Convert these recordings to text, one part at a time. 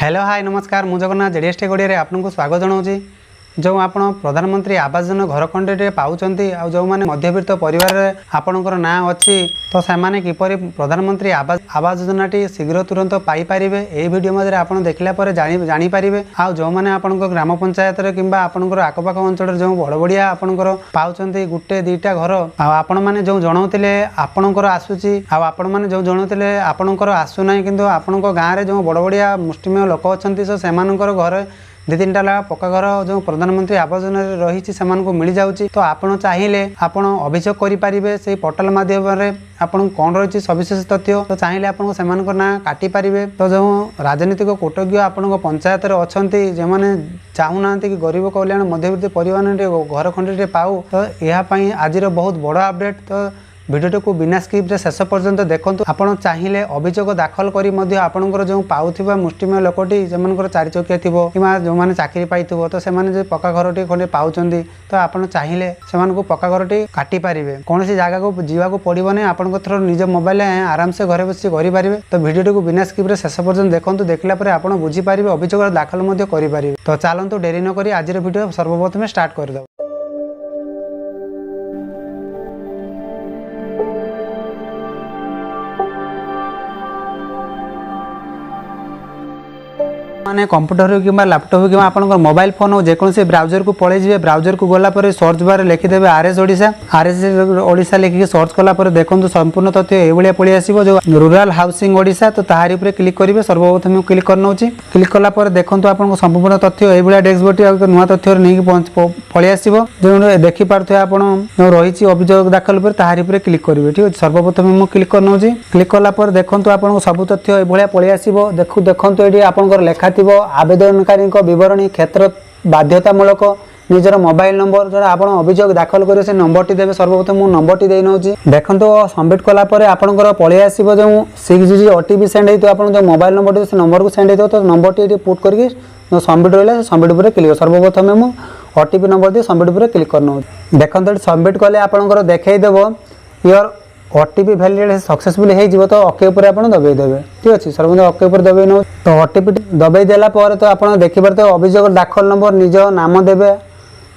Hello hi नमस्कार मु Jagannath JDS take Odia रे आपनको स्वागत जनाऊँ। जो आप प्रधानमंत्री आवास योजना घर खंडे पाँच जो मैंने मध्यवित्त परिवार आपणकर ना अच्छी तो से किपरि प्रधानमंत्री आवास योजना टी शीघ्र तुरंत पाइपर यही वीडियो मध्य आप देखला जानीपारे आउ जो मैंने आप ग्राम पंचायत कि आपंकर आखपाख अंचल जो बड़ बड़िया आपंकर पाँच गोटे दुईटा घर आपण मैंने जो जनाऊे आपणकर आसूची आपण मैंने जो जनाऊे आपणकर आसूना कि आपण गाँव में जो बड़ बड़िया मुष्टिमेय लोक अच्छा से घर दु तीन टा पक्का घर जो प्रधानमंत्री आवास योजना रही से मिल जाऊँगी तो आपड़ चाहिए आपड़ अभियोग करेंगे से पोर्टाल मध्यम आपन कौन रही सविशेष तथ्य तो चाहिए आपको से ना काटिपारे तो जो राजनीतिक कूटज्ञ आपण पंचायत अच्छा जो मैंने चाहूना कि गरीब कल्याण मध्यवित्त परिवार घर खंडे पाऊ तो यह आज बहुत बड़ अपडेट तो भिडियो को बिना स्किप शेष पर्यंत देखूँ आपड़ चाहिए अभियोग दाखल कर आपंकर जो पाऊा मुष्टिमेय लोकटी जो चार चकिया थी कि जो मैंने चाकरी पाई तो से पक्का घर टी खंडे पाँच तो आप चाहिए से पक्का घर टी काटिपारे कौन सी जगह को जावाक पड़ो ना आप थ्रो निज मोबाइल आराम से घरे बस करेंगे तो भिडियो को बिना स्किप शेष पर्यंत देखूँ देखला आप बुझीपारे अभियोग दाखल करेंगे तो चलतु डेरी नक आज भिडियो सर्वप्रथम स्टार्ट करदे। माने कंप्यूटर कि लैपटॉप कि आप मोबाइल फोन हो जेकोसी ब्राउजर को पलि जाए ब्राउजर को गलापर सर्च बार लिखिदेवे आरएस ओडिशा लिखिक सर्च कलापर देखो संपूर्ण तथ्य ये पलि आसो जो रूराल हाउसिंग ओडिशा तो ताहारी पर क्लिक करेंगे सर्वप्रथम क्लिक कर नौ क्लिक कलापर देखो आपको संपूर्ण तथ्य ये डेस्कबोर्ड नुआ तथ्य नहीं पलि आसो जो देखिपे आप रही अभियोग दाखल पर ताहारी पर क्लिक करेंगे ठीक है। सर्वप्रथम मुझे क्लिक कर नौ क्लिक कलापर देखो आपको सब तथ्य ये पलि आसो देखो ये आपंकर लेखा आवेदनकारी बरणी क्षेत्र बाध्यतामूलक निजर मोबाइल नंबर जो आप अभियोग दाखल करेंगे से नंबर टी देवे सर्वप्रथम मुझे नंबर टी दे नौ देखो सबमिट कलापर आपंकर पलि आसो जो 6 डिजिट ओटीपी सेंड होता आप जो मोबाइल नंबर से नंबर को सेंड होता तो नंबर टी पुट करके जो सबमिट रहा है सबमिट पर क्लिक सर्वप्रथम मुझे ओटीपी नंबर दिए सबमिट पर क्लिक कर नौ देखो सबमिट कले आपंकर देखईदेव योर ओटीपी वैलिडेट सक्सेसफुल हो तो ओके उपर आप दबाई देवे ठीक अच्छे सर्वप्रथम ओके उपर दबाई नौ तो ओटीपी दबाई देला तो आप देखिपारे तो अभियोग दाखल नंबर निज नाम देवे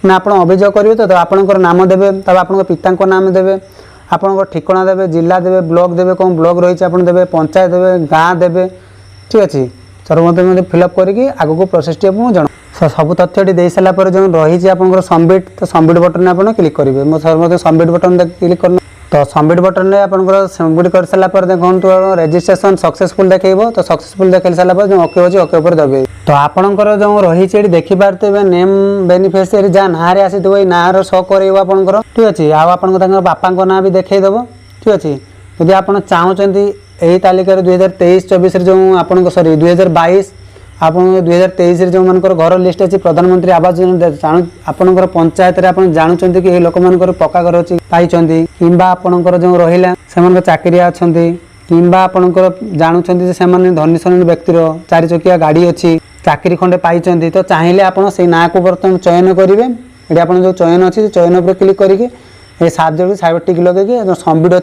ना आप अभियोग करेंगे तो आपंकर नाम देवे तब आप पिता नाम देवे आपंकर ठिकाना देवे जिला देवे ब्लॉक देवे कौन ब्लॉक रही है देवे पंचायत देवे गाँ देवे ठीक अच्छे सर्वप्रथम फिलअप करके आग को प्रोसेस टी आपको जना सब तथ्य दे सारापर जो रही आपंकर सबमिट तो सबमिट बटन आप क्लिक करेंगे मैं सर्वप्रथम सबमिट बटन क्लिक कर तो सबमिट बटन में आपंकर सबमिट कर सारापर देखो रजिस्ट्रेशन सक्सेसफुल देखो तो सक्सेसफुल देख सारापर जो ओके अच्छे ओके उपर दबाई तो आपंकर जो रही देखिपारे नेम बेनिफिशियरी जहाँ ना आसी ये ना शो कर आपंकर ठीक अच्छे आप बापा ना भी देखईदेव ठीक अच्छे जदि आप चाहते यही तालिकार 2023-24 जो आप सॉरी 2022 आप 2023 जो मानकर घर लिस्ट अच्छी प्रधानमंत्री आवास योजना आपंकर पंचायत आप जानते कि लोक मान पक्का घर अच्छी पाई कि आपंकर जो रहा से चाकरिया अच्छा कि आपंकर जानते से धनी श्रेणी व्यक्तिर 4 चकिया गाड़ी अच्छी चाकरी खंडे पाई तो चाहिए आप ना को बर्तमान चयन करेंगे ये आप जो चयन अच्छी चयन पर क्लिक करके ये साइड टिक लगे सबमिट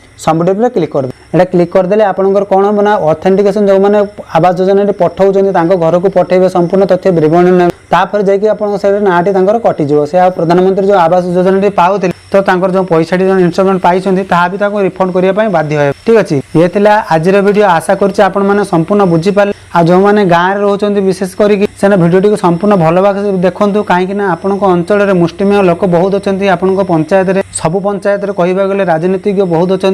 पर क्लिक कर एटा क्लिक करदे आपंकर कौन हम ना ऑथेंटिकेशन जो मैंने आवास योजना पठाऊँ घर को पठेबे संपूर्ण तथ्य विवरण तापर जाकि नाटी कटिज से प्रधानमंत्री जो आवास योजना पाते तो जो पैसा इंस्टॉलमेंट पाई भी रिफंड करने बाध्य ठीक अच्छे ये थिला आज वीडियो आशा कर संपूर्ण बुझीपारे आ जो मैंने गाँव में रोचे विशेष करके भिडियो को संपूर्ण भल भाग देखूँ कहीं आपण अंचल में मुष्टिमेय लोक बहुत अच्छा आपण पंचायत सबू पंचायत कहवा गले राजनीतिज्ञ बहुत अच्छा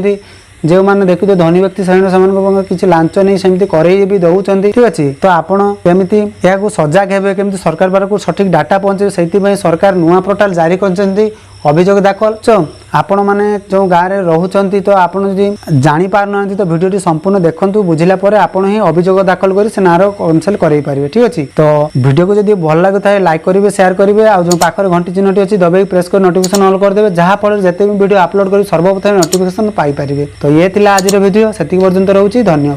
जो मैंने देखते धनी व्यक्ति श्रेणी से किसी लांच नहीं सेमती करे भी दौरान ठीक अच्छे तो आपमती यहाँ सजग हे केमती सरकार पार सठिक डाटा पहुँचे से सरकार नुआ पोर्टाल जारी कर अभियोग दाखल आपण मैंने जो गाँव में रोचे तो आप जापार ना तो भिडियो संपूर्ण देखूँ बुझला आपड़ ही अभियोग दाखल कर से नार कैनसल करेंगे ठीक अच्छे तो भिडियो को जब भल लगे था लाइक करेंगे शेयर करेंगे आ जो पाखे घंटी चिन्हटी अच्छी दबाई प्रेस कर नोटिफिकेशन ऑन करदे जहाँफल जिते भी भिडियो अपलोड कर सर्वप्रथम नोटिफिकेशन पाइपर तो ये आज भिडियो से पर्यंत रोचे धन्यवाद।